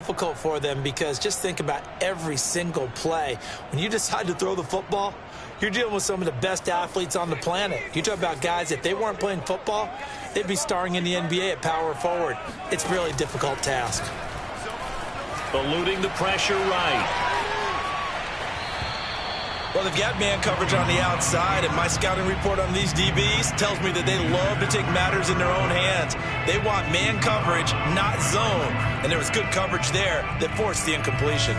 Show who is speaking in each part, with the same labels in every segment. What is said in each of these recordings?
Speaker 1: Difficult for them because just think about every single play. When you decide to throw the football, you're dealing with some of the best athletes on the planet. You talk about guys, if they weren't playing football, they'd be starring in the NBA at power forward. It's a really difficult task.
Speaker 2: Eluding the pressure right.
Speaker 1: Well, they've got man coverage on the outside, and my scouting report on these DBs tells me that they love to take matters in their own hands. They want man coverage, not zone. And there was good coverage there that forced the incompletion.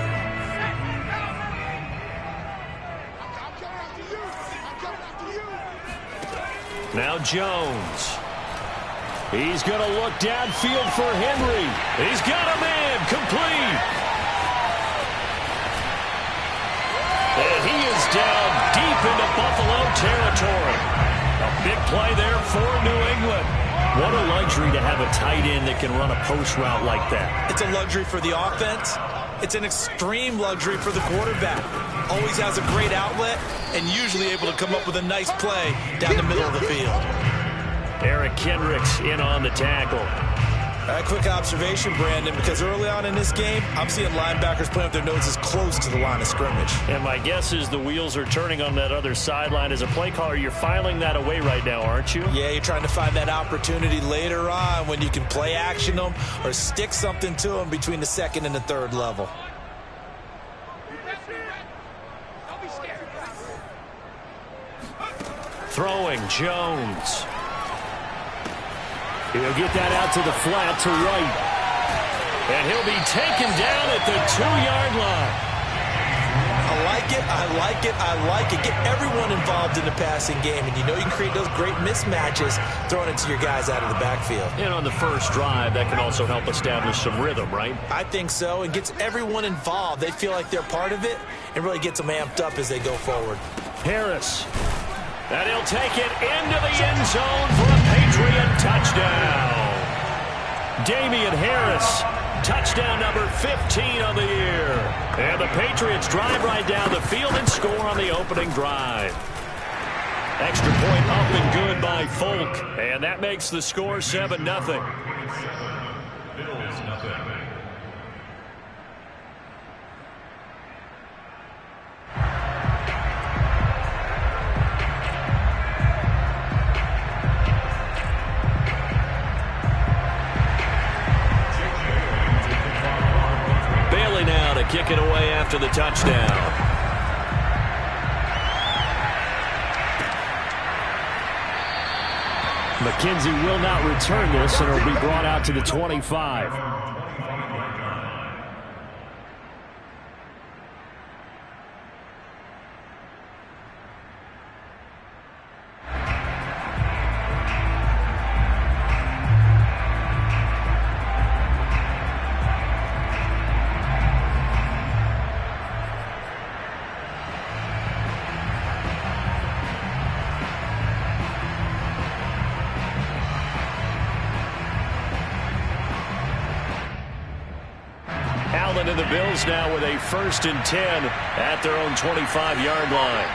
Speaker 2: Now Jones. He's going to look downfield for Henry. He's got a man complete. And he is down deep into Buffalo territory. A big play there for New England. What a luxury to have a tight end that can run a post route like that.
Speaker 1: It's a luxury for the offense. It's an extreme luxury for the quarterback. Always has a great outlet and usually able to come up with a nice play down the middle of the field.
Speaker 2: Eric Kendricks in on the tackle.
Speaker 1: Quick observation, Brandon, because early on in this game, I'm seeing linebackers playing with their noses close to the line of scrimmage.
Speaker 2: And my guess is the wheels are turning on that other sideline. As a play caller, you're filing that away right now, aren't you?
Speaker 1: Yeah, you're trying to find that opportunity later on when you can play action them or stick something to them between the second and the third level.
Speaker 2: Throwing Jones. He'll get that out to the flat to right. And he'll be taken down at the 2-yard line.
Speaker 1: I like it, I like it, I like it. Get everyone involved in the passing game, and you know you can create those great mismatches throwing it to your guys out of the backfield.
Speaker 2: And on the first drive, that can also help establish some rhythm, right?
Speaker 1: I think so. It gets everyone involved. They feel like they're part of it and really gets them amped up as they go forward.
Speaker 2: Harris. And he'll take it into the end zone for a Patriot touchdown. Damian Harris, touchdown number 15 on the year. And the Patriots drive right down the field and score on the opening drive. Extra point up and good by Folk. And that makes the score 7-0. Kick it away after the touchdown. McKenzie will not return this, and it'll be brought out to the 25. And the Bills now with a 1st and 10 at their own 25-yard line.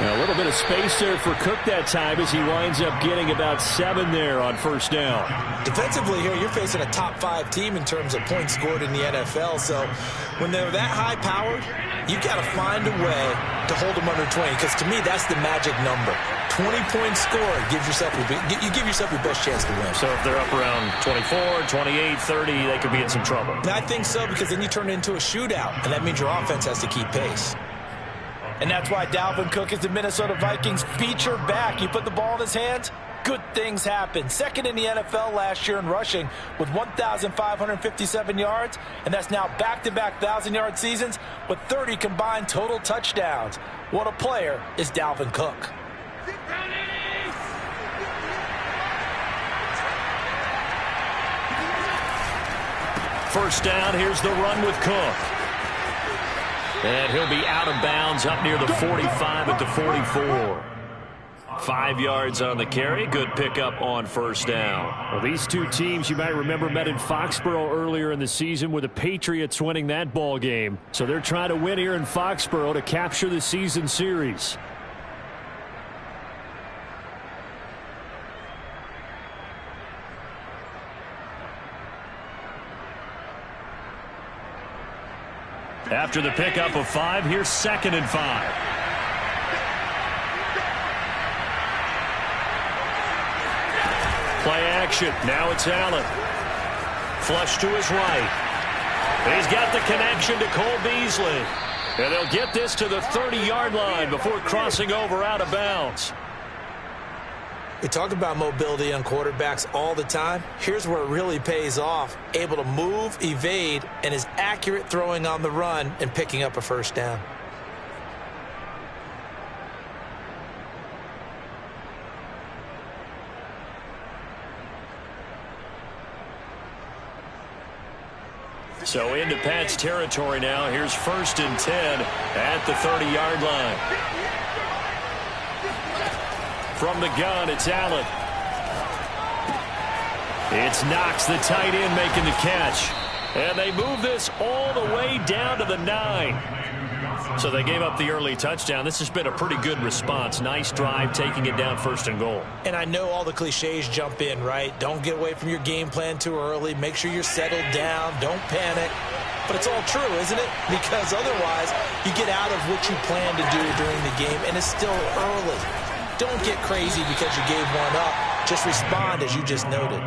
Speaker 2: Now a little bit of space there for Cook that time as he winds up getting about 7 there on 1st down.
Speaker 1: Defensively here, you're facing a top 5 team in terms of points scored in the NFL. So when they're that high-powered, you've got to find a way to hold them under 20, because to me, that's the magic number. 20-point score gives yourself you give yourself your best chance to win.
Speaker 2: So if they're up around 24, 28, 30, they could be in some trouble.
Speaker 1: I think so, because then you turn it into a shootout, and that means your offense has to keep pace. And that's why Dalvin Cook is the Minnesota Vikings feature back. You put the ball in his hands, good things happen. 2nd in the NFL last year in rushing with 1,557 yards, and that's now back-to-back 1,000-yard seasons with 30 combined total touchdowns. What a player is Dalvin Cook.
Speaker 2: First down, here's the run with Cook. And he'll be out of bounds up near the 45 at the 44. 5 yards on the carry. Good pickup on 1st down.
Speaker 3: Well, these two teams, you might remember, met in Foxborough earlier in the season with the Patriots winning that ball game. So they're trying to win here in Foxborough to capture the season series.
Speaker 2: After the pickup of 5, here's 2nd and 5. Play action. Now it's Allen. Flush to his right. He's got the connection to Cole Beasley. And they'll get this to the 30-yard line before crossing over out of bounds.
Speaker 1: We talk about mobility on quarterbacks all the time. Here's where it really pays off. Able to move, evade, and is accurate throwing on the run and picking up a first down.
Speaker 2: So into Pat's territory now. Here's 1st and 10 at the 30-yard line. From the gun, it's Allen. It's Knox, the tight end, making the catch. And they move this all the way down to the 9. So they gave up the early touchdown. This has been a pretty good response. Nice drive, taking it down 1st and goal.
Speaker 1: And I know all the cliches jump in, right? Don't get away from your game plan too early. Make sure you're settled down. Don't panic. But it's all true, isn't it? Because otherwise, you get out of what you plan to do during the game, and it's still early. Don't get crazy because you gave one up. Just respond as you just noted.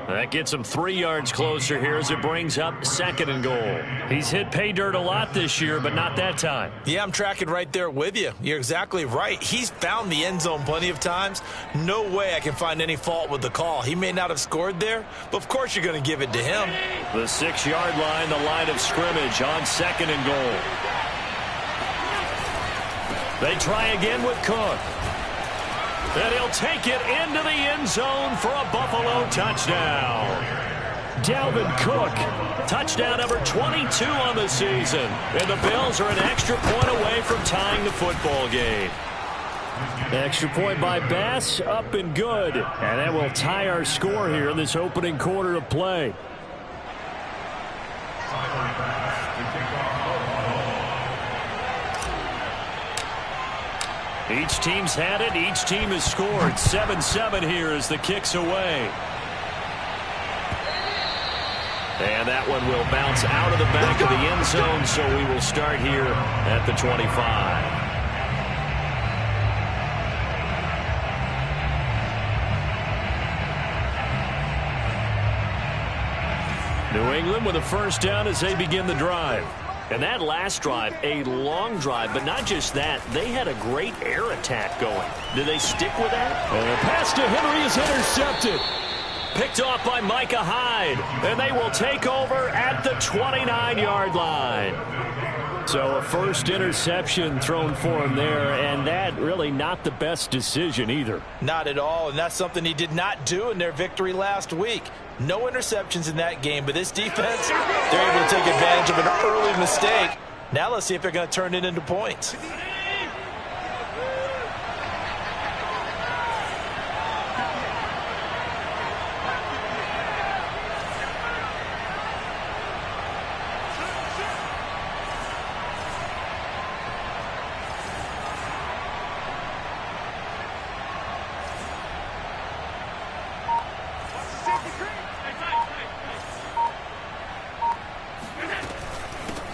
Speaker 2: That gets him 3 yards closer here as it brings up 2nd and goal. He's hit pay dirt a lot this year, but not that time.
Speaker 1: Yeah, I'm tracking right there with you. You're exactly right. He's found the end zone plenty of times. No way I can find any fault with the call. He may not have scored there, but of course you're going to give it to him.
Speaker 2: The 6-yard line, the line of scrimmage on 2nd and goal. They try again with Cook. And he'll take it into the end zone for a Buffalo touchdown. Dalvin Cook, touchdown number 22 on the season. And the Bills are an extra point away from tying the football game.
Speaker 3: Extra point by Bass, up and good. And that will tie our score here in this opening quarter of play.
Speaker 2: Each team's had it. Each team has scored. 7-7 here as the kick's away. And that one will bounce out of the back of the end zone, so we will start here at the 25. New England with a first down as they begin the drive. And that last drive, a long drive, but not just that. They had a great air attack going. Do they stick with that?
Speaker 3: And the pass to Henry is intercepted.
Speaker 2: Picked off by Micah Hyde. And they will take over at the 29-yard line.
Speaker 3: So a first interception thrown for him there, and that really not the best decision either.
Speaker 1: Not at all, and that's something he did not do in their victory last week. No interceptions in that game, but this defense, they're able to take advantage of an early mistake. Now let's see if they're going to turn it into points.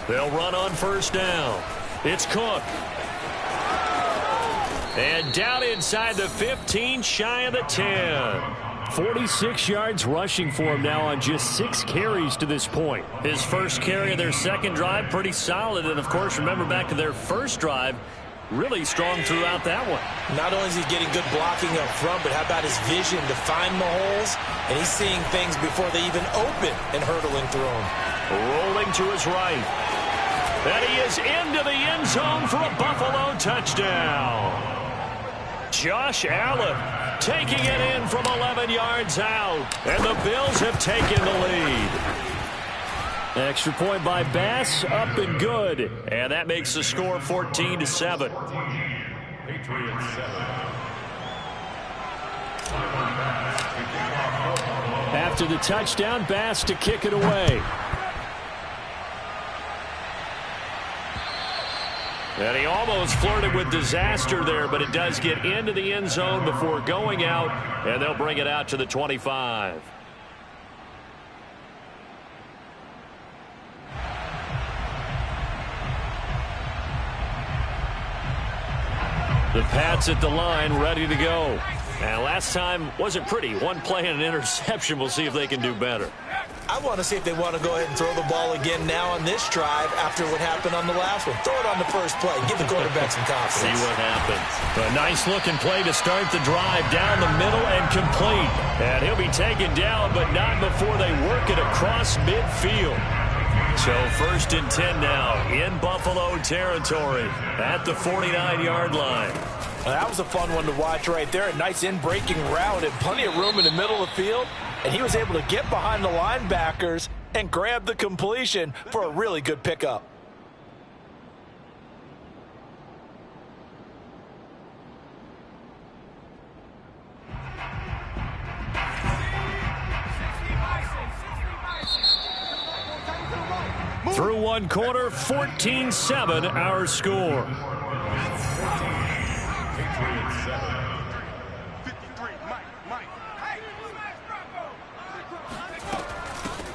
Speaker 2: They'll run on first down. It's Cook. And down inside the 15, shy of the 10.
Speaker 3: 46 yards rushing for him now on just 6 carries to this point.
Speaker 2: His first carry of their second drive, pretty solid. And, of course, remember back to their first drive, really strong throughout that one.
Speaker 1: Not only is he getting good blocking up front, but how about his vision to find the holes? And he's seeing things before they even open and hurdling through them.
Speaker 2: Rolling to his right. And he is into the end zone for a Buffalo touchdown. Josh Allen taking it in from 11 yards out. And the Bills have taken the lead.
Speaker 3: Extra point by Bass, up and good.
Speaker 2: And that makes the score 14-7.
Speaker 3: After the touchdown, Bass to kick it away.
Speaker 2: And he almost flirted with disaster there, but it does get into the end zone before going out, and they'll bring it out to the 25. The Pats at the line, ready to go. And last time wasn't pretty. One play and an interception. We'll see if they can do better.
Speaker 1: I want to see if they want to go ahead and throw the ball again now on this drive after what happened on the last one. Throw it on the first play. Give the quarterback some confidence.
Speaker 2: See what happens. A nice-looking play to start the drive down the middle and complete. And he'll be taken down, but not before they work it across midfield. So 1st and 10 now in Buffalo territory at the 49-yard line.
Speaker 1: That was a fun one to watch right there. A nice in-breaking route and plenty of room in the middle of the field. And he was able to get behind the linebackers and grab the completion for a really good pickup.
Speaker 2: Through one quarter, 14-7 our score.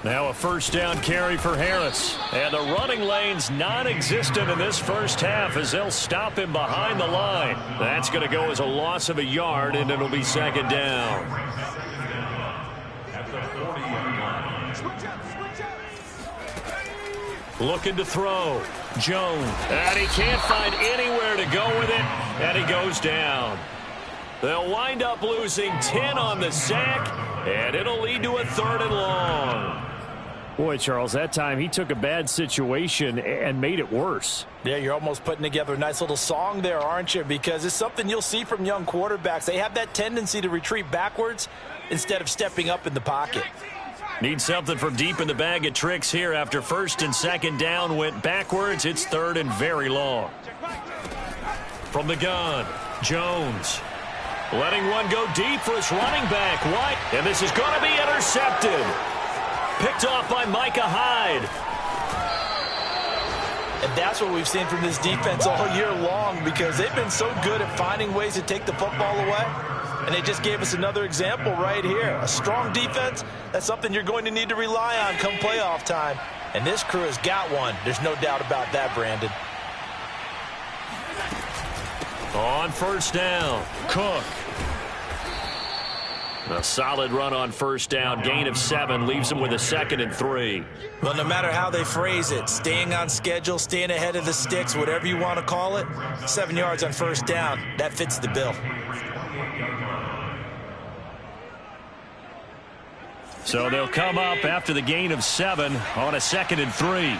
Speaker 2: Now a first down carry for Harris. And the running lane's non-existent in this first half as they'll stop him behind the line. That's going to go as a loss of a yard, and it'll be 2nd down. Looking to throw. Jones. And he can't find anywhere to go with it, and he goes down. They'll wind up losing 10 on the sack, and it'll lead to a 3rd and long.
Speaker 3: Boy, Charles, that time he took a bad situation and made it worse.
Speaker 1: Yeah, you're almost putting together a nice little song there, aren't you? Because it's something you'll see from young quarterbacks. They have that tendency to retreat backwards instead of stepping up in the pocket.
Speaker 2: Need something from deep in the bag of tricks here after 1st and 2nd down went backwards. It's 3rd and very long. From the gun, Jones. Letting one go deep for his running back, White. And this is going to be intercepted. Picked off by Micah Hyde.
Speaker 1: And that's what we've seen from this defense all year long, because they've been so good at finding ways to take the football away. And they just gave us another example right here. A strong defense, that's something you're going to need to rely on come playoff time. And this crew has got one. There's no doubt about that, Brandon.
Speaker 2: On 1st down, Cook. A solid run on 1st down. Gain of 7 leaves him with a 2nd and 3.
Speaker 1: Well, no matter how they phrase it, staying on schedule, staying ahead of the sticks, whatever you want to call it, 7 yards on 1st down, that fits the bill.
Speaker 2: So they'll come up after the gain of 7 on a 2nd and 3.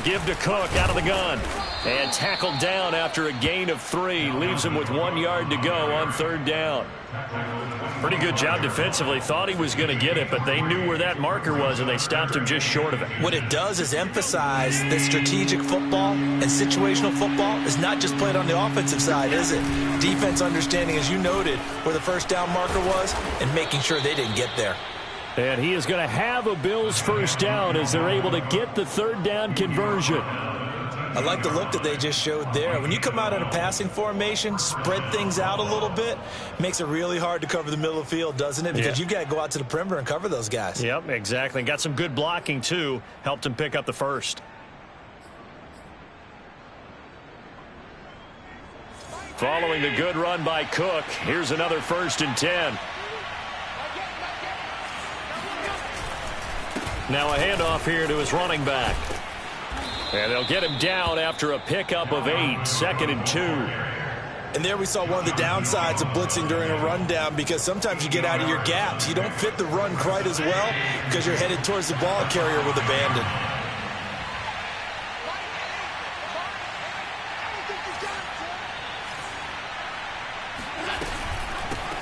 Speaker 2: Give to Cook out of the gun. And tackled down after a gain of 3. Leaves him with 1 yard to go on 3rd down. Pretty good job defensively. Thought he was going to get it, but they knew where that marker was, and they stopped him just short of it.
Speaker 1: What it does is emphasize that strategic football and situational football is not just played on the offensive side, is it? Defense understanding, as you noted, where the 1st down marker was and making sure they didn't get there.
Speaker 3: And he is going to have a Bills 1st down as they're able to get the 3rd down conversion.
Speaker 1: I like the look that they just showed there. When you come out in a passing formation, spread things out a little bit, makes it really hard to cover the middle of the field, doesn't it? Because you've got to go out to the perimeter and cover those guys.
Speaker 2: Yep, exactly. Got some good blocking, too. Helped him pick up the 1st. Following the good run by Cook, here's another 1st and 10. Now a handoff here to his running back. And they'll get him down after a pickup of 8, 2nd and 2.
Speaker 1: And there we saw one of the downsides of blitzing during a rundown, because sometimes you get out of your gaps. You don't fit the run quite as well because you're headed towards the ball carrier with abandon.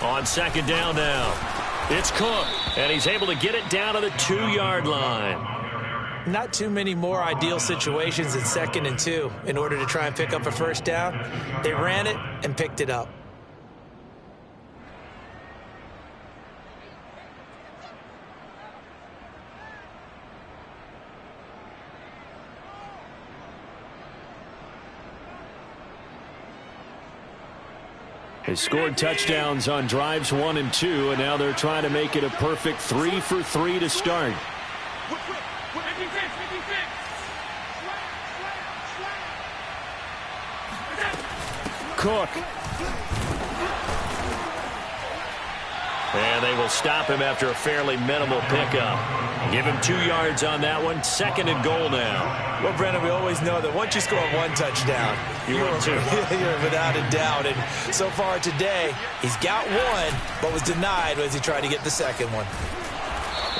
Speaker 2: On 2nd down now. It's Cook, and he's able to get it down to the 2-yard line.
Speaker 1: Not too many more ideal situations in 2nd and 2 in order to try and pick up a 1st down. They ran it and picked it up.
Speaker 3: They scored touchdowns on drives 1 and 2, and now they're trying to make it a perfect 3 for 3 to start. Cook.
Speaker 2: And they will stop him after a fairly minimal pickup. Give him 2 yards on that one. 2nd and goal now.
Speaker 1: Well, Brennan, we always know that once you score 1 touchdown,
Speaker 2: you're
Speaker 1: without a doubt. And so far today, he's got 1, but was denied as he tried to get the 2nd one.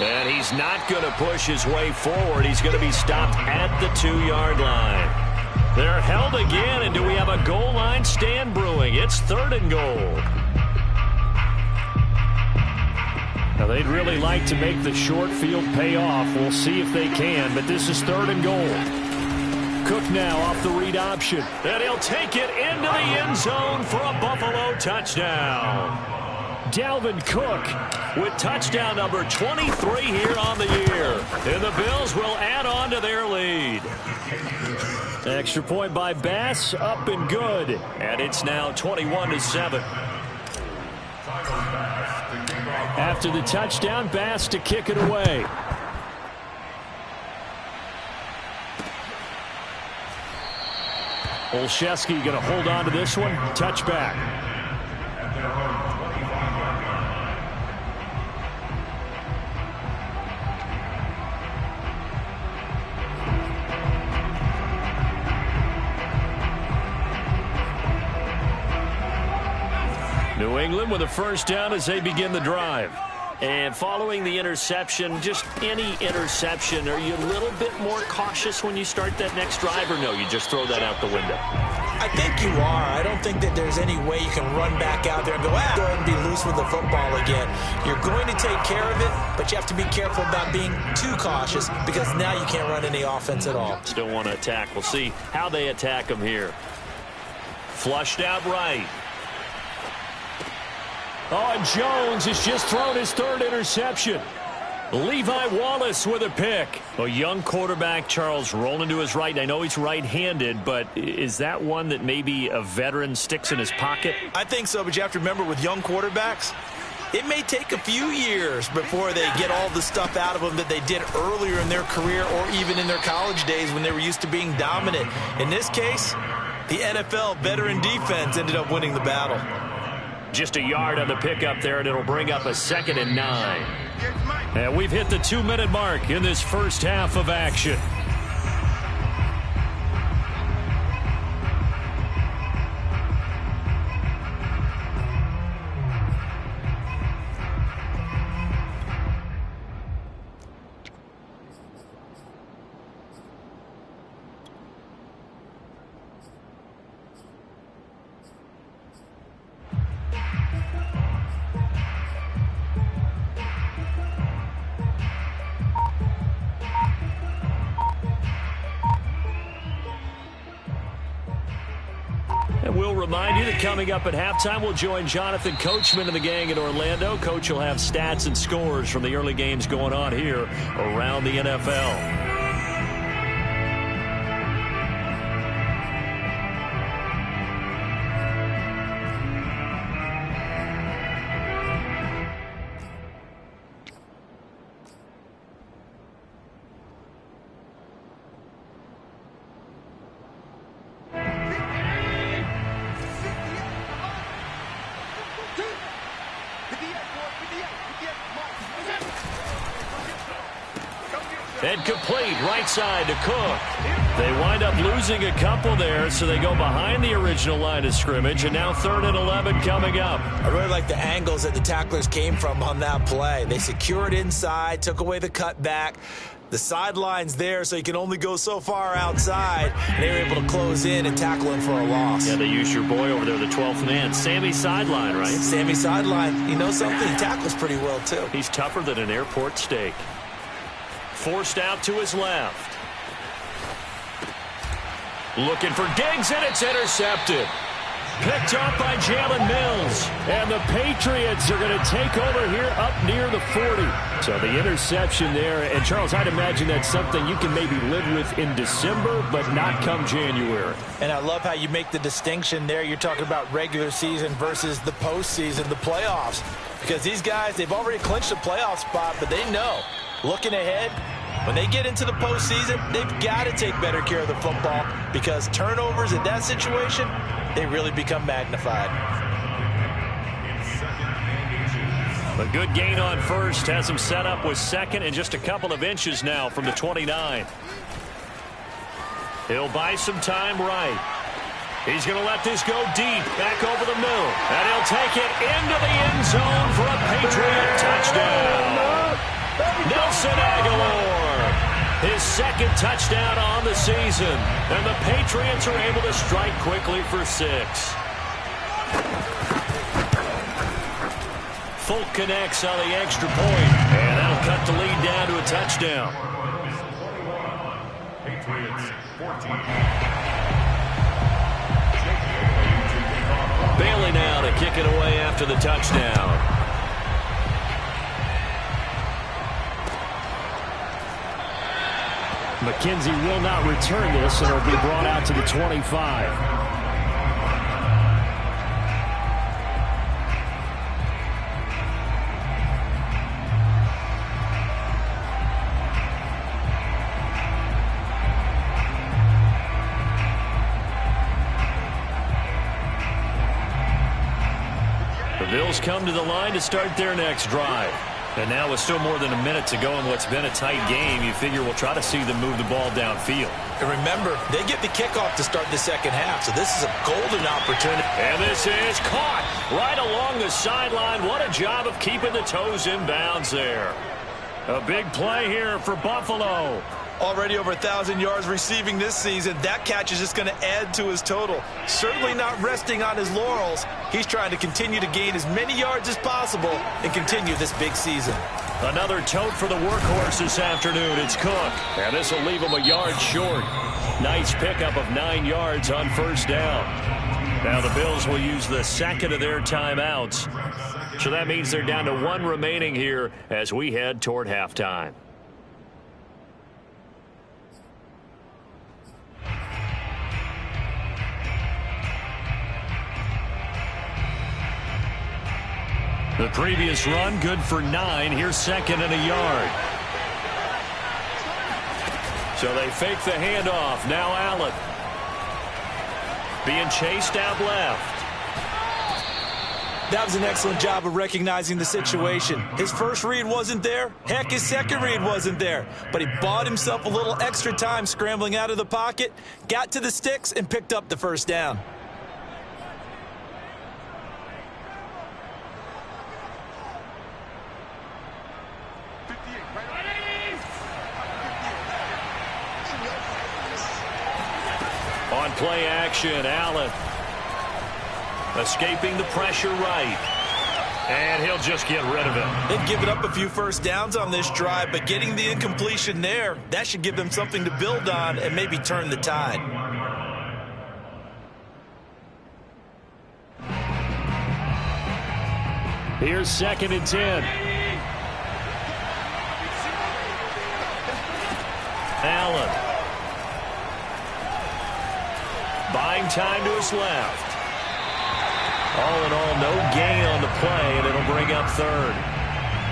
Speaker 2: And he's not going to push his way forward. He's going to be stopped at the 2-yard line. They're held again, and do we have a goal line stand brewing? It's 3rd and goal.
Speaker 3: Now, they'd really like to make the short field pay off. We'll see if they can, but this is 3rd and goal. Cook now off the read option.
Speaker 2: And he'll take it into the end zone for a Buffalo touchdown.
Speaker 3: Dalvin Cook
Speaker 2: with touchdown number 23 here on the year. And the Bills will add on to their lead.
Speaker 3: Extra point by Bass, up and good.
Speaker 2: And it's now 21-7.
Speaker 3: After the touchdown, Bass to kick it away. Olszewski going to hold on to this one. Touchback. New England with a first down as they begin the drive.
Speaker 2: And following the interception, just any interception, are you a little bit more cautious when you start that next drive, or no, you just throw that out the window?
Speaker 1: I think you are. I don't think that there's any way you can run back out there and go ahead and be loose with the football again. You're going to take care of it, but you have to be careful about being too cautious because now you can't run any offense at all.
Speaker 2: Still want to attack. We'll see how they attack them here. Flushed out right.
Speaker 3: Oh, and Jones has just thrown his 3rd interception. Levi Wallace with a pick.
Speaker 2: A young quarterback, Charles, rolling to his right. I know he's right-handed, but is that one that maybe a veteran sticks in his pocket?
Speaker 1: I think so, but you have to remember with young quarterbacks, it may take a few years before they get all the stuff out of them that they did earlier in their career or even in their college days when they were used to being dominant. In this case, the NFL veteran defense ended up winning the battle.
Speaker 2: Just a yard on the pickup there, and it'll bring up a 2nd and 9.
Speaker 3: And we've hit the 2-minute mark in this first half of action. And we'll remind you that coming up at halftime, we'll join Jonathan Coachman and the gang in Orlando. Coach will have stats and scores from the early games going on here around the NFL. And complete right side to Cook. They wind up losing a couple there, so they go behind the original line of scrimmage, and now 3rd and 11 coming up.
Speaker 1: I really like the angles that the tacklers came from on that play. They secured inside, took away the cutback. The sideline's there, so you can only go so far outside. And they were able to close in and tackle him for a loss.
Speaker 2: Yeah, they use your boy over there, the 12th man. Sammy Sideline, right?
Speaker 1: Sammy Sideline. You know something? He tackles pretty well, too.
Speaker 2: He's tougher than an airport steak. Forced out to his left. Looking for Diggs, and it's intercepted. Picked up by Jalen Mills.
Speaker 3: And the Patriots are going to take over here up near the 40. So the interception there. And, Charles, I'd imagine that's something you can maybe live with in December, but not come January.
Speaker 1: And I love how you make the distinction there. You're talking about regular season versus the postseason, the playoffs. Because these guys, they've already clinched a playoff spot, but they know, looking ahead, when they get into the postseason, they've got to take better care of the football because turnovers in that situation, they really become magnified.
Speaker 2: A good gain on first has him set up with second and just a couple of inches now from the 29. He'll buy some time right. He's going to let this go deep, back over the middle. And he'll take it into the end zone for a Patriot touchdown. Nelson Agholor, his second touchdown on the season. And the Patriots are able to strike quickly for 6. Folk connects on the extra point, and that'll cut the lead down to a touchdown. Patriots 14. Bailey now to kick it away after the touchdown.
Speaker 3: McKenzie will not return this, and it'll be brought out to the 25.
Speaker 2: The Bills come to the line to start their next drive. And now with still more than a minute to go in what's been a tight game, you figure we'll try to see them move the ball downfield.
Speaker 1: And remember, they get the kickoff to start the second half, so this is a golden opportunity.
Speaker 2: And this is caught right along the sideline. What a job of keeping the toes in bounds there. A big play here for Buffalo.
Speaker 1: Already over 1,000 yards receiving this season. That catch is just going to add to his total. Certainly not resting on his laurels. He's trying to continue to gain as many yards as possible and continue this big season.
Speaker 2: Another tote for the workhorse this afternoon. It's Cook. And this will leave him a yard short. Nice pickup of 9 yards on first down. Now the Bills will use the second of their timeouts. So that means they're down to 1 remaining here as we head toward halftime. The previous run, good for 9. Here's second and a yard. So they fake the handoff. Now Allen. Being chased out left.
Speaker 1: That was an excellent job of recognizing the situation. His first read wasn't there. Heck, his second read wasn't there. But he bought himself a little extra time scrambling out of the pocket, got to the sticks, and picked up the first down.
Speaker 2: On play action, Allen. Escaping the pressure right. And he'll just get rid of it.
Speaker 1: They've given up a few first downs on this drive, but getting the incompletion there, that should give them something to build on and maybe turn the tide.
Speaker 3: Here's second and 10.
Speaker 2: Allen. Buying time to his left. All in all, no gain on the play, and it'll bring up third.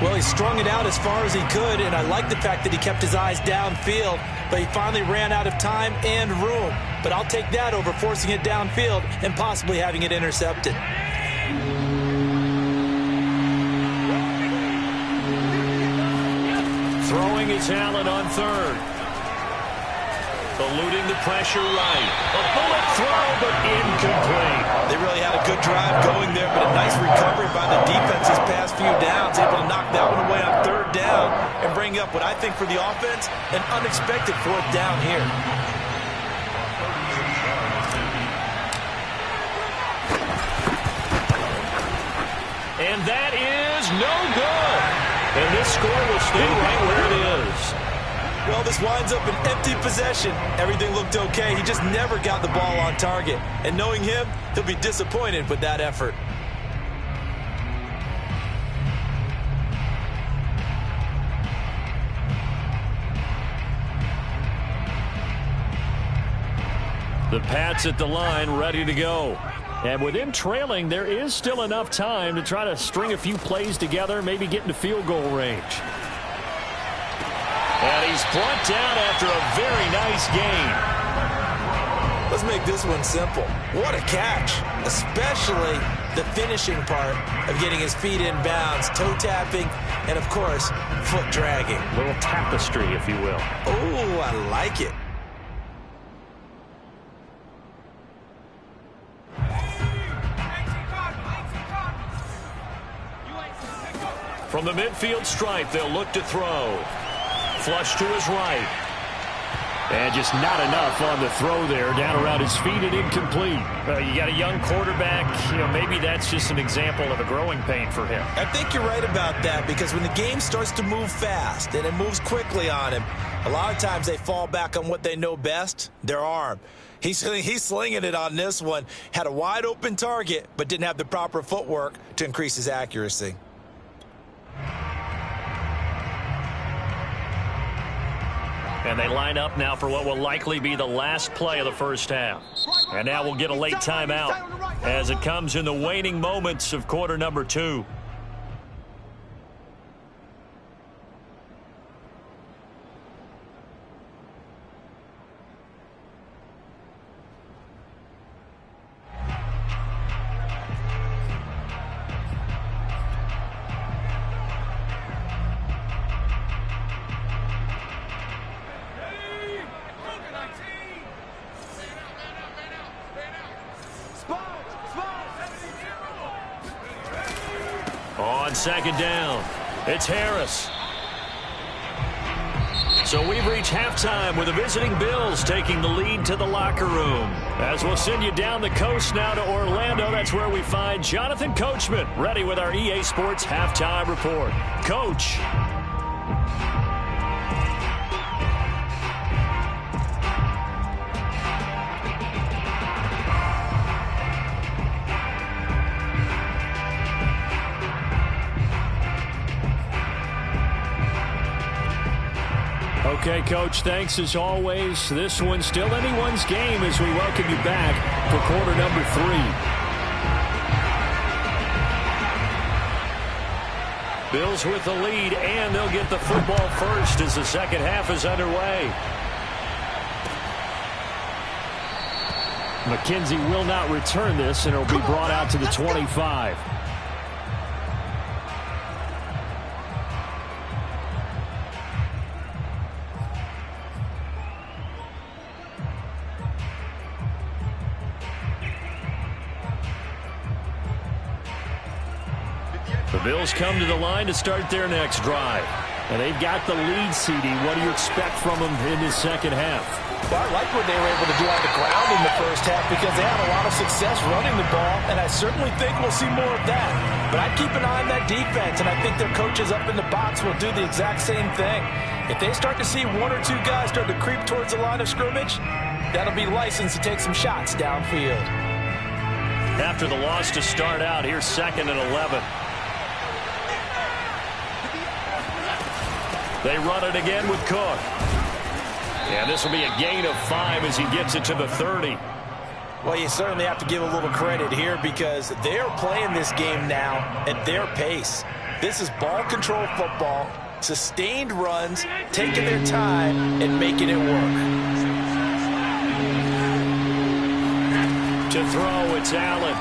Speaker 1: Well, he strung it out as far as he could, and I like the fact that he kept his eyes downfield, but he finally ran out of time and room. But I'll take that over forcing it downfield and possibly having it intercepted.
Speaker 2: Throwing is Allen on third. Eluding the pressure right. A bullet throw, but incomplete.
Speaker 1: They really had a good drive going there, but a nice recovery by the defense these past few downs, able to knock that one away on third down and bring up what I think for the offense, an unexpected fourth down here.
Speaker 2: And that is no good. And this score will stay right where it is.
Speaker 1: Well, this winds up an empty possession. Everything looked okay. He just never got the ball on target. And knowing him, he'll be disappointed with that effort.
Speaker 2: The Pats at the line, ready to go.
Speaker 3: And with him trailing, there is still enough time to try to string a few plays together, maybe get into field goal range.
Speaker 2: And he's brought down after a very nice gain.
Speaker 1: Let's make this one simple. What a catch, especially the finishing part of getting his feet in bounds, toe tapping, and of course, foot dragging.
Speaker 3: A little tapestry, if you will.
Speaker 1: Oh, I like it.
Speaker 2: From the midfield stripe, they'll look to throw. Flush to his right.
Speaker 3: And just not enough on the throw there. Down around his feet and incomplete.
Speaker 4: You got a young quarterback. Maybe that's just an example of a growing pain for him.
Speaker 1: I think you're right about that, because when the game starts to move fast and it moves quickly on him, a lot of times they fall back on what they know best, their arm. He's slinging it on this one. Had a wide open target, but didn't have the proper footwork to increase his accuracy.
Speaker 4: And they line up now for what will likely be the last play of the first half. And now we'll get a late timeout as it comes in the waning moments of quarter number 2. On second down, it's Harris. So we've reached halftime with the visiting Bills taking the lead to the locker room. As we'll send you down the coast now to Orlando, that's where we find Jonathan Coachman ready with our EA Sports halftime report. Coach.
Speaker 3: Okay, Coach, thanks as always. This one's still anyone's game as we welcome you back for quarter number 3.
Speaker 4: Bills with the lead, and they'll get the football first as the second half is underway.
Speaker 3: McKenzie will not return this, and it'll be brought out to the 25.
Speaker 4: The Bills come to the line to start their next drive.
Speaker 3: And they've got the lead, CD. What do you expect from them in this second half?
Speaker 1: Well, I like what they were able to do on the ground in the first half, because they had a lot of success running the ball, and I certainly think we'll see more of that. But I'd keep an eye on that defense, and I think their coaches up in the box will do the exact same thing. If they start to see one or two guys start to creep towards the line of scrimmage, that'll be licensed to take some shots downfield.
Speaker 4: After the loss to start out, here's 2nd and 11. They run it again with Cook. And this will be a gain of 5 as he gets it to the 30.
Speaker 1: Well, you certainly have to give a little credit here, because they are playing this game now at their pace. This is ball control football, sustained runs, taking their time and making it work.
Speaker 4: To throw, it's Allen.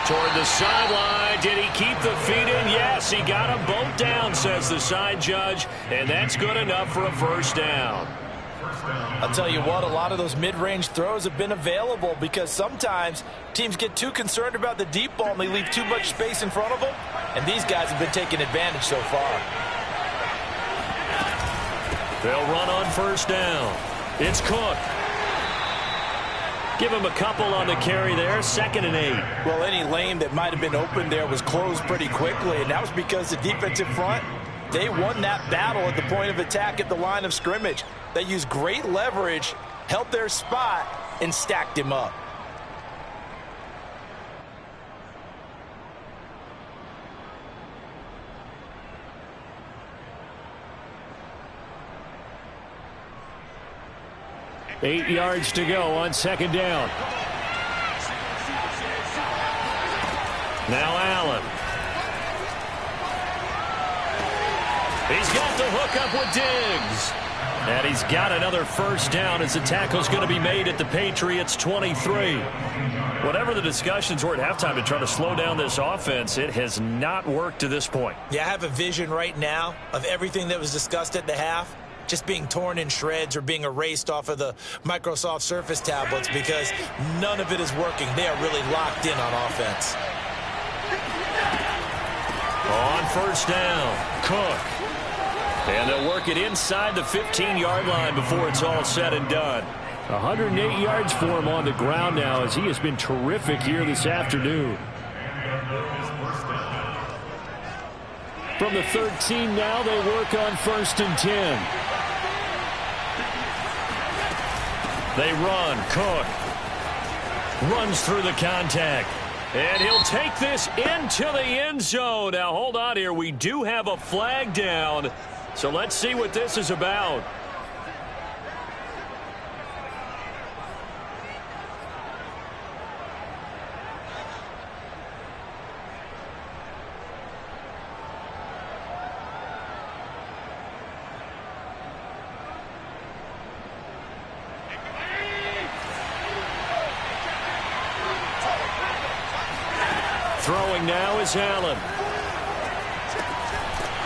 Speaker 4: Toward the sideline. Did he keep the feet in? Yes, he got them both down, says the side judge, and that's good enough for a first down.
Speaker 1: I'll tell you what, a lot of those mid-range throws have been available, because sometimes teams get too concerned about the deep ball and they leave too much space in front of them, and these guys have been taking advantage so far.
Speaker 4: They'll run on first down. It's Cook. Give him a couple on the carry there, 2nd and 8.
Speaker 1: Well, any lane that might have been open there was closed pretty quickly, and that was because the defensive front, they won that battle at the point of attack at the line of scrimmage. They used great leverage, held their spot, and stacked him up.
Speaker 3: Eight yards to go on second down.
Speaker 4: Now Allen. He's got the hook up with Diggs.
Speaker 2: And he's got another first down as the tackle's going to be made at the Patriots' 23. Whatever the discussions were at halftime to try to slow down this offense, it has not worked to this point.
Speaker 1: Yeah, I have a vision right now of everything that was discussed at the half just being torn in shreds or being erased off of the Microsoft Surface tablets because none of it is working. They are really locked in on offense.
Speaker 2: On first down, Cook. And they'll work it inside the 15-yard line before it's all said and done.
Speaker 3: 108 yards for him on the ground now as he has been terrific here this afternoon. From the 13 now, they work on 1st and 10.
Speaker 2: They run. Cook runs through the contact. And he'll take this into the end zone. Now, hold on here. We do have a flag down. So let's see what this is about. Throwing now is Allen.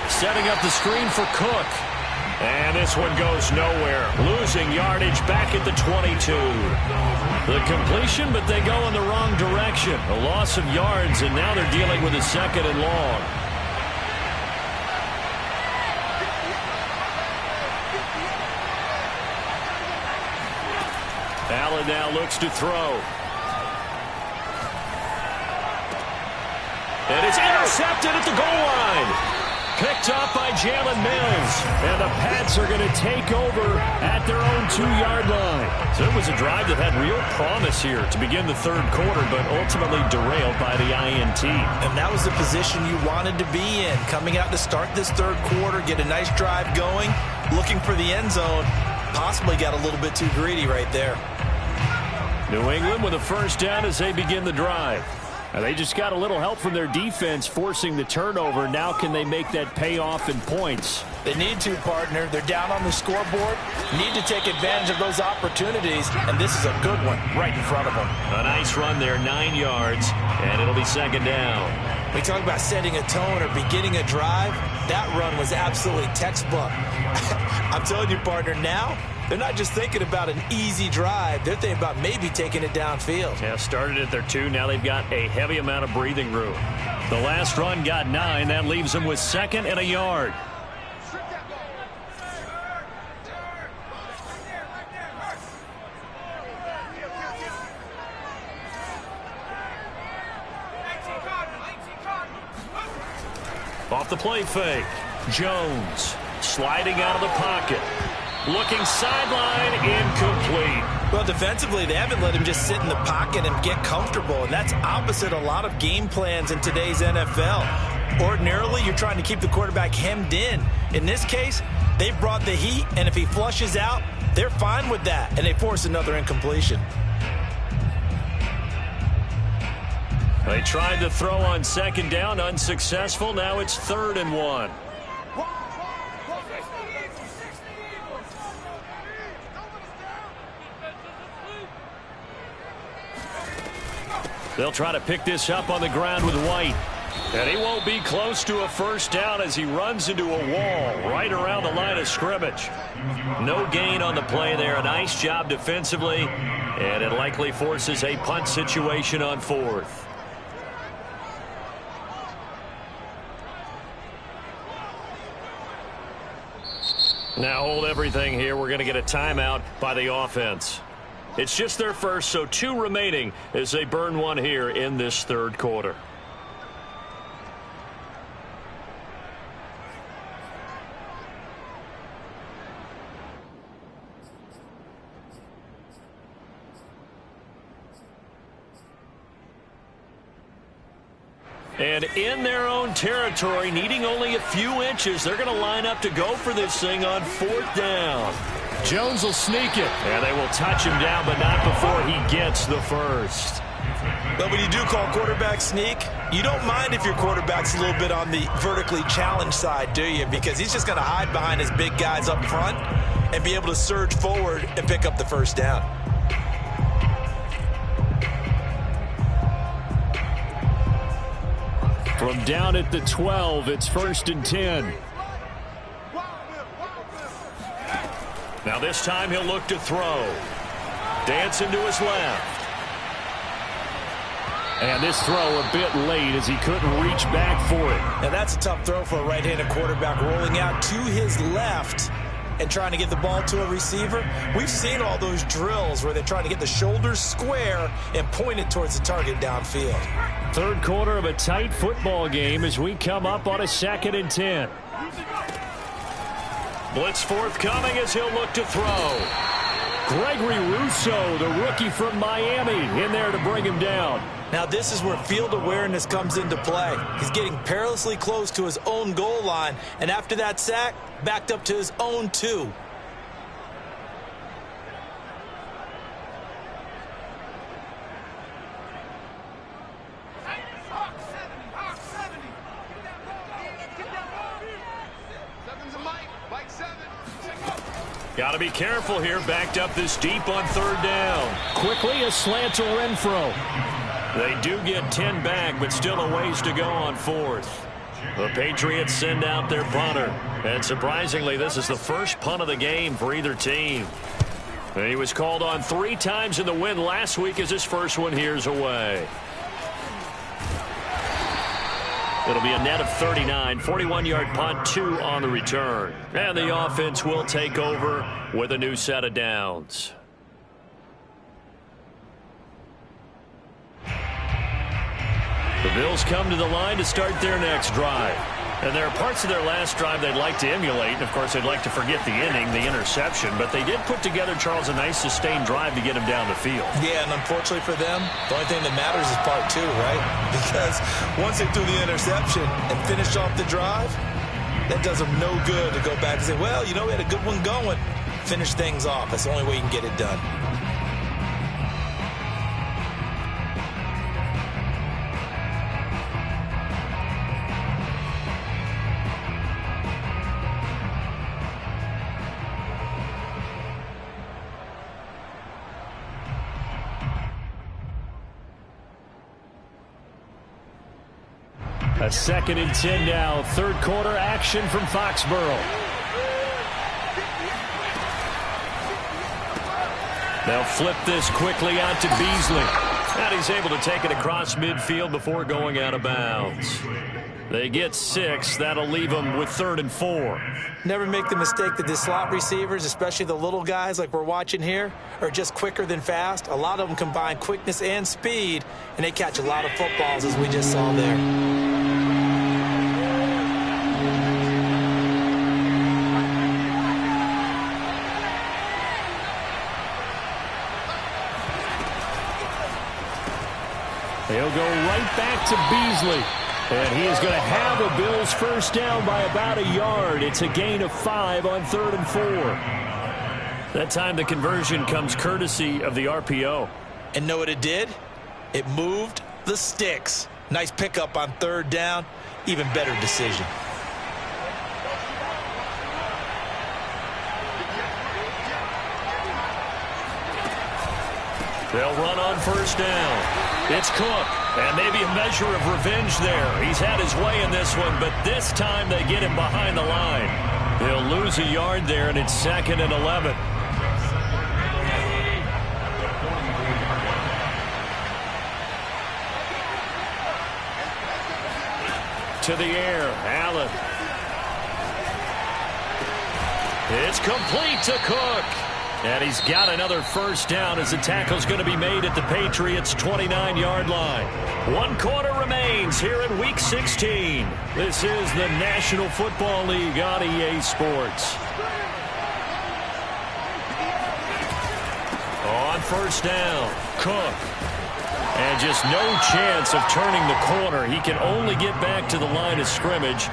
Speaker 2: Setting up the screen for Cook. And this one goes nowhere. Losing yardage back at the 22. The completion, but they go in the wrong direction. A loss of yards, and now they're dealing with a 2nd and long. Allen now looks to throw. And it's intercepted at the goal line. Picked up by Jalen Mills.
Speaker 3: And the Pats are going to take over at their own 2-yard line.
Speaker 2: So it was a drive that had real promise here to begin the third quarter, but ultimately derailed by the INT.
Speaker 1: And that was the position you wanted to be in. Coming out to start this third quarter, get a nice drive going, looking for the end zone. Possibly got a little bit too greedy right there.
Speaker 2: New England with a first down as they begin the drive.
Speaker 3: And they just got a little help from their defense forcing the turnover. Now can they make that pay off in points?
Speaker 1: They need to, partner. They're down on the scoreboard. Need to take advantage of those opportunities, and this is a good one right in front of them.
Speaker 2: A nice run there, 9 yards, and it'll be 2nd down.
Speaker 1: We talk about setting a tone or beginning a drive. That run was absolutely textbook. I'm telling you, partner, now they're not just thinking about an easy drive. They're thinking about maybe taking it downfield.
Speaker 2: Yeah, started at their 2. Now they've got a heavy amount of breathing room. The last run got 9. That leaves them with 2nd and a yard. Off the play fake. Jones sliding out of the pocket. Looking sideline, incomplete.
Speaker 1: Well, defensively, they haven't let him just sit in the pocket and get comfortable, and that's opposite a lot of game plans in today's NFL. Ordinarily, you're trying to keep the quarterback hemmed in. In this case, they brought the heat, and if he flushes out, they're fine with that, and they force another incompletion.
Speaker 2: They tried to throw on 2nd down, unsuccessful. Now it's 3rd and 1. They'll try to pick this up on the ground with White. And he won't be close to a first down as he runs into a wall right around the line of scrimmage. No gain on the play there. A nice job defensively. And it likely forces a punt situation on 4th. Now hold everything here. We're going to get a timeout by the offense. It's just their first, so 2 remaining as they burn 1 here in this third quarter. And in their own territory, needing only a few inches, they're going to line up to go for this thing on 4th down.
Speaker 3: Jones will sneak it.
Speaker 2: And they will touch him down, but not before he gets the first.
Speaker 1: But when you do call quarterback sneak, you don't mind if your quarterback's a little bit on the vertically challenged side, do you? Because he's just going to hide behind his big guys up front and be able to surge forward and pick up the first down.
Speaker 3: From down at the 12, it's 1st and 10.
Speaker 2: Now this time he'll look to throw. Dancing to his left.
Speaker 3: And this throw a bit late as he couldn't reach back for it.
Speaker 1: Now that's a tough throw for a right-handed quarterback, rolling out to his left and trying to get the ball to a receiver. We've seen all those drills where they're trying to get the shoulders square and point it towards the target downfield.
Speaker 3: Third quarter of a tight football game as we come up on a 2nd and 10.
Speaker 2: Blitz forthcoming as he'll look to throw.
Speaker 3: Gregory Rousseau, the rookie from Miami, in there to bring him down.
Speaker 1: Now this is where field awareness comes into play. He's getting perilously close to his own goal line, and after that sack, backed up to his own 2.
Speaker 2: Got to be careful here. Backed up this deep on 3rd down.
Speaker 3: Quickly a slant to Renfro.
Speaker 2: They do get 10 back, but still a ways to go on 4th. The Patriots send out their punter. And surprisingly, this is the first punt of the game for either team. He was called on 3 times in the win last week as his first one here's away. It'll be a net of 39, 41-yard punt, 2 on the return. And the offense will take over with a new set of downs. The Bills come to the line to start their next drive. And there are parts of their last drive they'd like to emulate. And, of course, they'd like to forget the inning, the interception. But they did put together, Charles, a nice sustained drive to get him down the field.
Speaker 1: Yeah, and unfortunately for them, the only thing that matters is part 2, right? Because once they threw the interception and finished off the drive, that does them no good to go back and say, well, you know, we had a good one going. Finish things off. That's the only way you can get it done.
Speaker 3: A 2nd and 10 now. 3rd quarter action from Foxborough.
Speaker 2: They'll flip this quickly out to Beasley. And he's able to take it across midfield before going out of bounds. They get 6. That'll leave them with 3rd and 4.
Speaker 1: Never make the mistake that the slot receivers, especially the little guys like we're watching here, are just quicker than fast. A lot of them combine quickness and speed, and they catch a lot of footballs, as we just saw there.
Speaker 3: He'll go right back to Beasley. And he is going to have the Bills first down by about a yard. It's a gain of 5 on 3rd and 4.
Speaker 2: That time the conversion comes courtesy of the RPO.
Speaker 1: And know what it did? It moved the sticks. Nice pickup on 3rd down. Even better decision.
Speaker 2: They'll run on 1st down. It's Cook, and maybe a measure of revenge there. He's had his way in this one, but this time they get him behind the line. He'll lose a yard there, and it's 2nd and 11. To the air, Allen. It's complete to Cook. And he's got another first down as the tackle's going to be made at the Patriots' 29-yard line. 1 quarter remains here in Week 16. This is the National Football League on EA Sports. On 1st down, Cook. And just no chance of turning the corner. He can only get back to the line of scrimmage.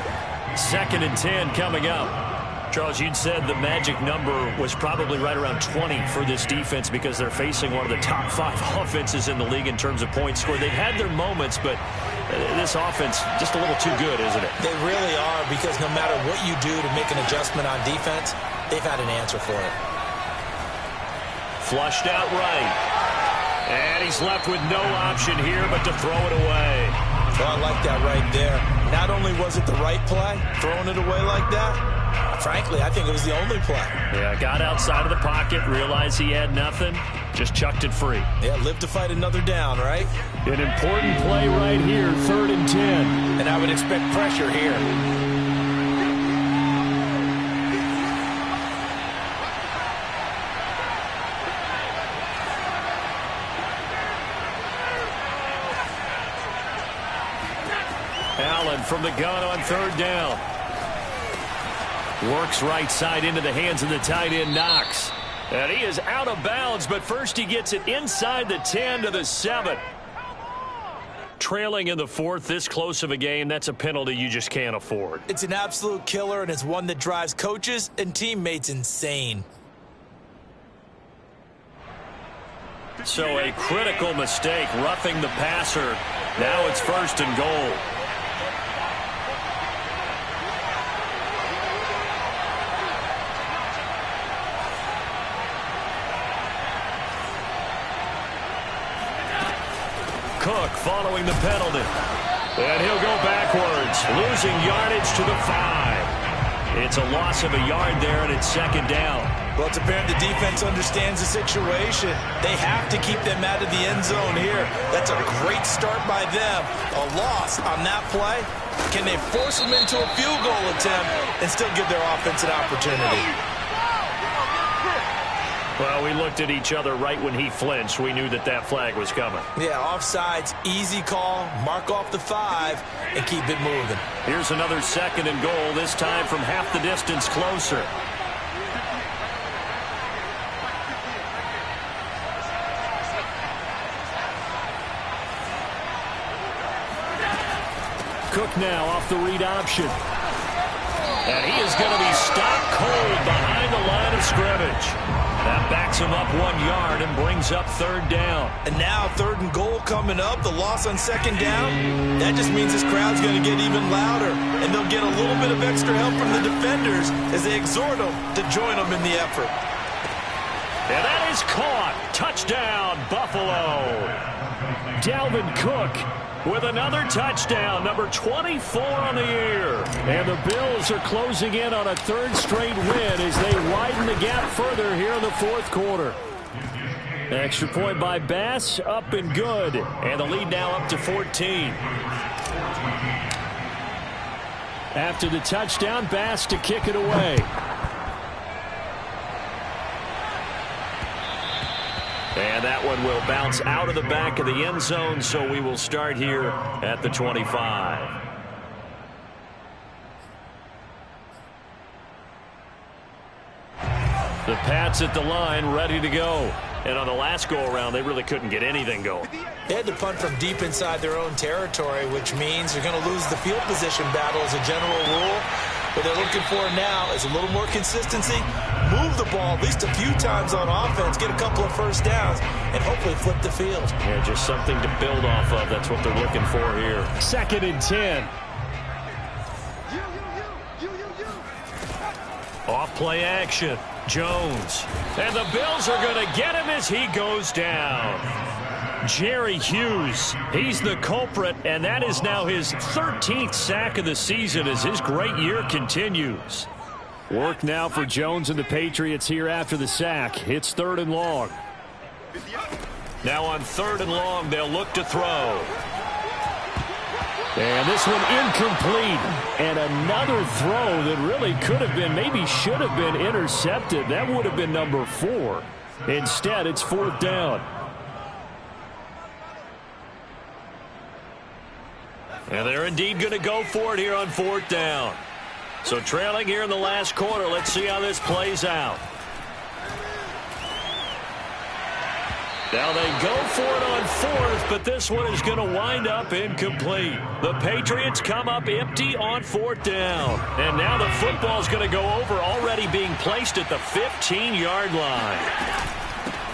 Speaker 2: 2nd and 10 coming up. Charles, you'd said the magic number was probably right around 20 for this defense because they're facing one of the top 5 offenses in the league in terms of points scored. They've had their moments, but this offense just a little too good, isn't it?
Speaker 1: They really are, because no matter what you do to make an adjustment on defense, they've had an answer for it.
Speaker 2: Flushed out right. And he's left with no option here but to throw it away.
Speaker 1: Well, I like that right there. Not only was it the right play, throwing it away like that, frankly, I think it was the only play.
Speaker 2: Yeah, got outside of the pocket, realized he had nothing, just chucked it free.
Speaker 1: Yeah, live to fight another down, right?
Speaker 3: An important play right here, 3rd and 10.
Speaker 1: And I would expect pressure here.
Speaker 2: Allen from the gun on 3rd down. Works right side into the hands of the tight end, Knox. And he is out of bounds, but first he gets it inside the 10 to the 7. Trailing in the 4th, this close of a game, that's a penalty you just can't afford.
Speaker 1: It's an absolute killer, and it's one that drives coaches and teammates insane.
Speaker 2: So a critical mistake, roughing the passer. Now it's 1st and goal. Cook following the penalty. And he'll go backwards, losing yardage to the 5. It's a loss of a yard there, and it's 2nd down.
Speaker 1: Well, it's apparent the defense understands the situation. They have to keep them out of the end zone here. That's a great start by them. A loss on that play. Can they force them into a field goal attempt and still give their offense an opportunity?
Speaker 2: Well, we looked at each other right when he flinched. We knew that that flag was coming.
Speaker 1: Yeah, offsides, easy call, mark off the 5, and keep it moving.
Speaker 2: Here's another 2nd and goal, this time from half the distance closer.
Speaker 3: Cook now off the read option.
Speaker 2: And he is going to be stopped cold behind the line of scrimmage. That backs him up 1 yard and brings up 3rd down.
Speaker 1: And now 3rd and goal coming up, the loss on 2nd down. That just means this crowd's going to get even louder, and they'll get a little bit of extra help from the defenders as they exhort them to join them in the effort.
Speaker 2: And that is caught. Touchdown, Buffalo.
Speaker 3: Dalvin Cook
Speaker 2: with another touchdown, number 24 on the year.
Speaker 3: And the Bills are closing in on a 3rd straight win as they widen the gap further here in the 4th quarter. Extra point by Bass, up and good.
Speaker 2: And the lead now up to 14.
Speaker 3: After the touchdown, Bass to kick it away.
Speaker 2: And that one will bounce out of the back of the end zone, so we will start here at the 25. The Pats at the line, ready to go. And on the last go-around, they really couldn't get anything going.
Speaker 1: They had to punt from deep inside their own territory, which means they're going to lose the field position battle as a general rule. What they're looking for now is a little more consistency, move the ball at least a few times on offense, get a couple of first downs, and hopefully flip the field.
Speaker 2: Yeah, just something to build off of. That's what they're looking for here.
Speaker 3: 2nd and 10.
Speaker 2: Off play action. Jones. And the Bills are going to get him as he goes down. Jerry Hughes, he's the culprit, and that is now his 13th sack of the season as his great year continues.
Speaker 3: Work now for Jones and the Patriots here after the sack. It's 3rd and long.
Speaker 2: Now on 3rd and long, they'll look to throw.
Speaker 3: And this one incomplete. And another throw that really could have been, maybe should have been intercepted. That would have been number 4. Instead, it's 4th down.
Speaker 2: And they're indeed going to go for it here on 4th down. So trailing here in the last quarter, let's see how this plays out. Now they go for it on fourth, but this one is going to wind up incomplete. The Patriots come up empty on fourth down. And now the football's going to go over, already being placed at the 15-yard line.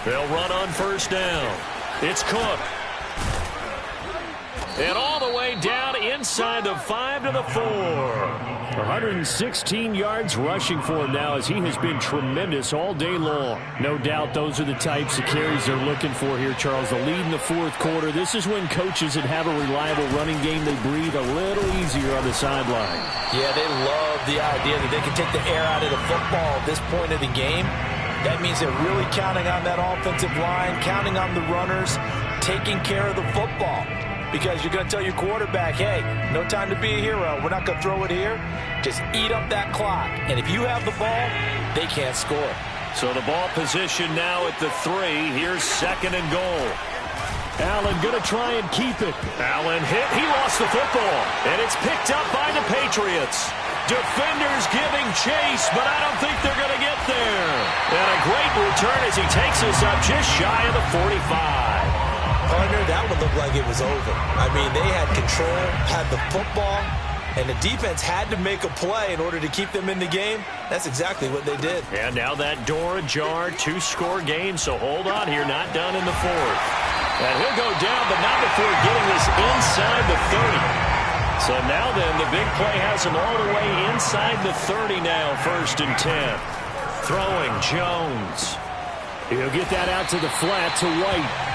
Speaker 2: They'll run on first down. It's Cook. And all the way down inside the 5 to the 4.
Speaker 3: 116 yards rushing for him now as he has been tremendous all day long. No doubt those are the types of carries they're looking for here, Charles. The lead in the fourth quarter. This is when coaches that have a reliable running game, they breathe a little easier on the sideline.
Speaker 1: Yeah, they love the idea that they can take the air out of the football at this point of the game. That means they're really counting on that offensive line, counting on the runners, taking care of the football. Because you're going to tell your quarterback, hey, no time to be a hero. We're not going to throw it here. Just eat up that clock. And if you have the ball, they can't score.
Speaker 2: So the ball position now at the 3. Here's second and goal.
Speaker 3: Allen going to try and keep it.
Speaker 2: Allen hit. He lost the football. And it's picked up by the Patriots. Defenders giving chase, but I don't think they're going to get there. And a great return as he takes us up just shy of the 45.
Speaker 1: Partner, that would look like it was over. I mean, they had control, had the football, and the defense had to make a play in order to keep them in the game. That's exactly what they did.
Speaker 2: And now that door ajar, 2-score game, so hold on here, not done in the fourth. And he'll go down, but not before getting this inside the 30. So now then, the big play has him all the way inside the 30 now, 1st and 10. Throwing Jones.
Speaker 3: He'll get that out to the flat to White.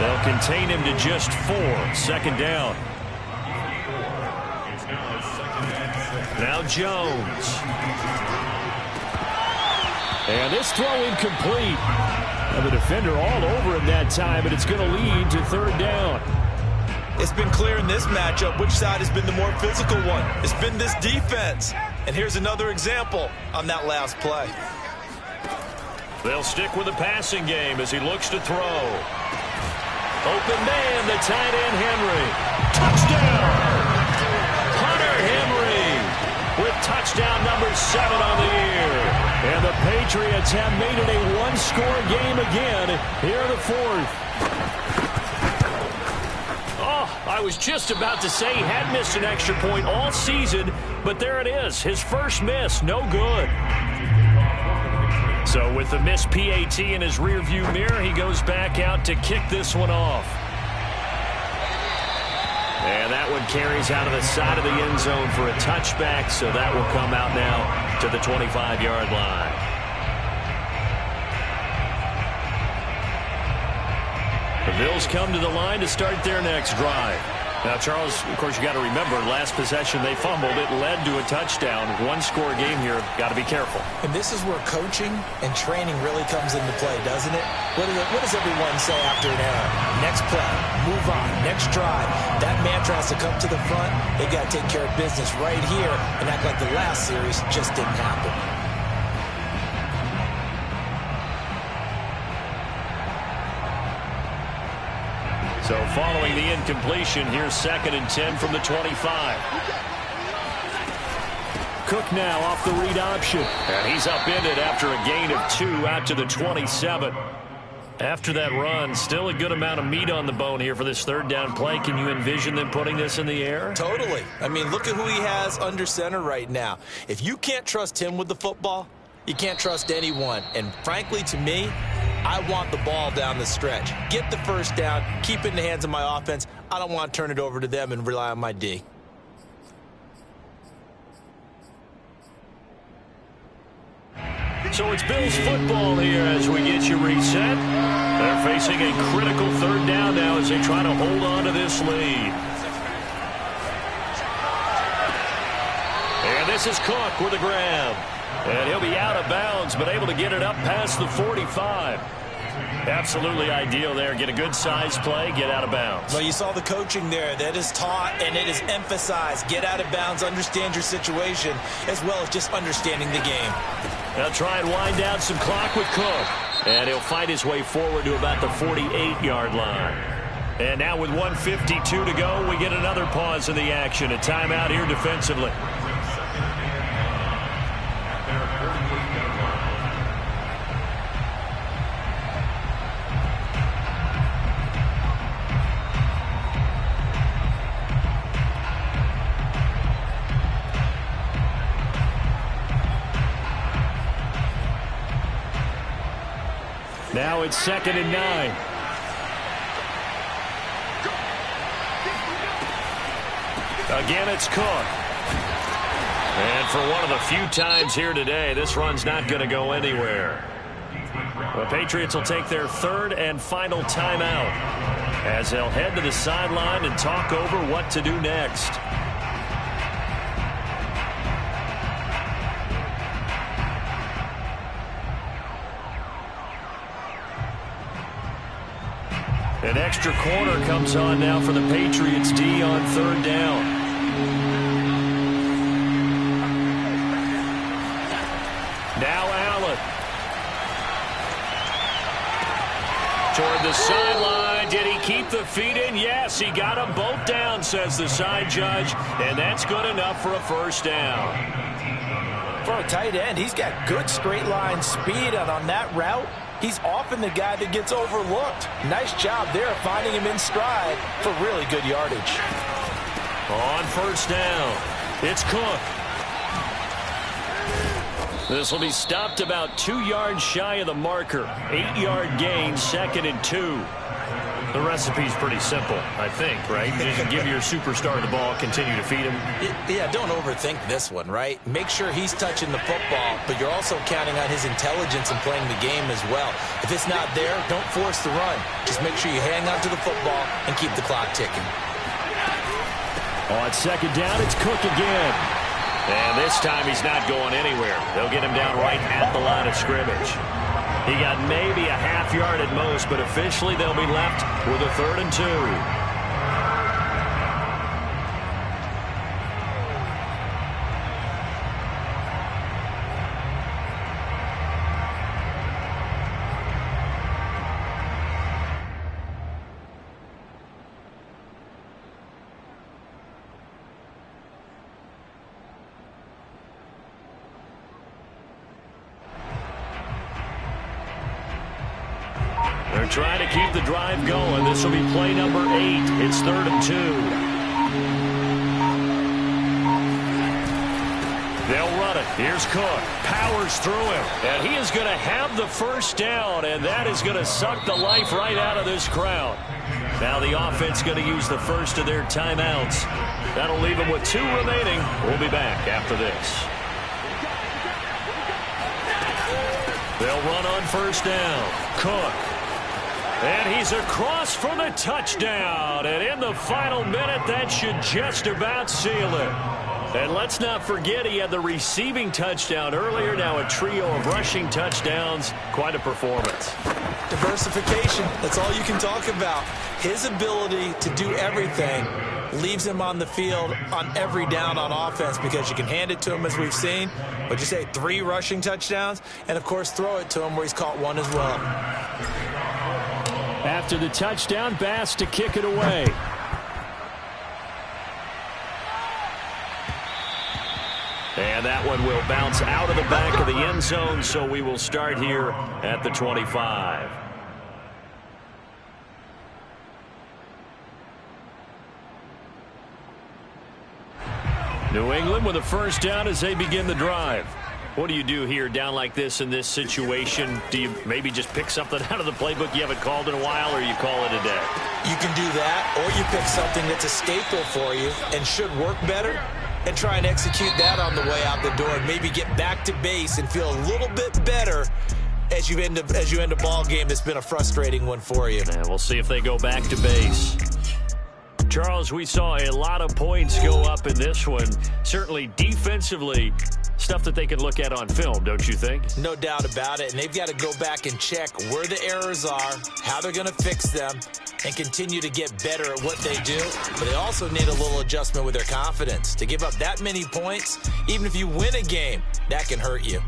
Speaker 2: They'll contain him to just 4. 2nd down. Now Jones.
Speaker 3: And this throw incomplete. And the defender all over him that time, but it's going to lead to 3rd down.
Speaker 1: It's been clear in this matchup which side has been the more physical one. It's been this defense. And here's another example on that last play.
Speaker 2: They'll stick with the passing game as he looks to throw. Open man, the tight end, Henry. Touchdown! Hunter Henry with touchdown number 7 on the year.
Speaker 3: And the Patriots have made it a one-score game again here in the fourth.
Speaker 2: Oh, I was just about to say he had missed an extra point all season, but there it is. His first miss, no good. So with the missed PAT in his rearview mirror, he goes back out to kick this one off. And that one carries out of the side of the end zone for a touchback, so that will come out now to the 25-yard line. The Bills come to the line to start their next drive. Now, Charles, of course, you got to remember, last possession they fumbled. It led to a touchdown. One-score game here. Got to be careful.
Speaker 1: And this is where coaching and training really comes into play, doesn't it? What does everyone say after an error? Next play, move on, next drive. That mantra has to come to the front. They got to take care of business right here and act like the last series just didn't happen.
Speaker 2: So following the incompletion, here's 2nd and 10 from the 25.
Speaker 3: Cook now off the read option.
Speaker 2: And he's upended after a gain of 2 out to the 27. After that run, still a good amount of meat on the bone here for this 3rd down play. Can you envision them putting this in the air?
Speaker 1: Totally. I mean, look at who he has under center right now. If you can't trust him with the football, you can't trust anyone. And frankly, to me, I want the ball down the stretch. Get the first down, keep it in the hands of my offense. I don't want to turn it over to them and rely on my D.
Speaker 2: So it's Bills football here as we get you reset. They're facing a critical 3rd down now as they try to hold on to this lead. And this is Cook with a grab. And he'll be out of bounds, but able to get it up past the 45. Absolutely ideal there. Get a good size play, get out of bounds.
Speaker 1: Well, you saw the coaching there. That is taught and it is emphasized. Get out of bounds, understand your situation, as well as just understanding the game.
Speaker 2: They'll try and wind down some clock with Cook. And he'll fight his way forward to about the 48-yard line. And now with 1:52 to go, we get another pause in the action. A timeout here defensively.
Speaker 3: Now it's 2nd and 9.
Speaker 2: Again, it's Cook. And for one of the few times here today, this run's not going to go anywhere. The Patriots will take their 3rd and final timeout as they'll head to the sideline and talk over what to do next. An extra corner comes on now for the Patriots D on 3rd down. Now Allen. Toward the sideline. Did he keep the feet in? Yes, he got them both down, says the side judge. And that's good enough for a 1st down.
Speaker 1: For a tight end, he's got good straight line speed, and on that route, he's often the guy that gets overlooked. Nice job there finding him in stride for really good yardage.
Speaker 2: On 1st down, it's Cook. This will be stopped about 2 yards shy of the marker. 8-yard gain, 2nd and 2. The recipe's pretty simple, I think, right? Just give your superstar the ball, continue to feed him.
Speaker 1: Yeah, don't overthink this one, right? Make sure he's touching the football, but you're also counting on his intelligence in playing the game as well. If it's not there, don't force the run. Just make sure you hang on to the football and keep the clock ticking.
Speaker 3: On 2nd down, it's Cook again.
Speaker 2: And this time he's not going anywhere. They'll get him down right at the line of scrimmage. He got maybe a half yard at most, but officially they'll be left with a 3rd and 2. They're trying to keep the drive going. This will be play number 8. It's 3rd and 2. They'll run it. Here's Cook. Powers through him. And he is going to have the 1st down, and that is going to suck the life right out of this crowd. Now the offense going to use the first of their timeouts. That'll leave them with 2 remaining. We'll be back after this. They'll run on 1st down. Cook. And he's across for the touchdown. And in the final minute, that should just about seal it. And let's not forget he had the receiving touchdown earlier. Now a trio of rushing touchdowns. Quite a performance.
Speaker 1: Diversification, that's all you can talk about. His ability to do everything leaves him on the field on every down on offense because you can hand it to him as we've seen. What'd you say, 3 rushing touchdowns? And, of course, throw it to him where he's caught 1 as well.
Speaker 3: After the touchdown, Bass to kick it away.
Speaker 2: And that one will bounce out of the back of the end zone, so we will start here at the 25. New England with a 1st down as they begin the drive. What do you do here down like this in this situation? Do you maybe just pick something out of the playbook you haven't called in a while, or you call it a day?
Speaker 1: You can do that, or you pick something that's a staple for you and should work better and try and execute that on the way out the door and maybe get back to base and feel a little bit better as you end a ball game that's been a frustrating one for you.
Speaker 2: And we'll see if they go back to base. Charles, we saw a lot of points go up in this one. Certainly defensively, stuff that they can look at on film, don't you think?
Speaker 1: No doubt about it, and they've got to go back and check where the errors are, how they're going to fix them, and continue to get better at what they do. But they also need a little adjustment with their confidence. To give up that many points, even if you win a game, that can hurt you.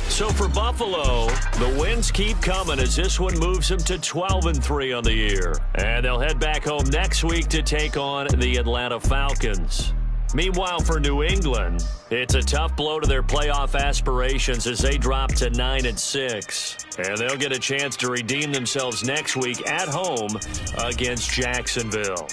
Speaker 2: So for Buffalo, the wins keep coming as this one moves them to 12-3 on the year. And they'll head back home next week to take on the Atlanta Falcons. Meanwhile, for New England, it's a tough blow to their playoff aspirations as they drop to 9-6. And they'll get a chance to redeem themselves next week at home against Jacksonville.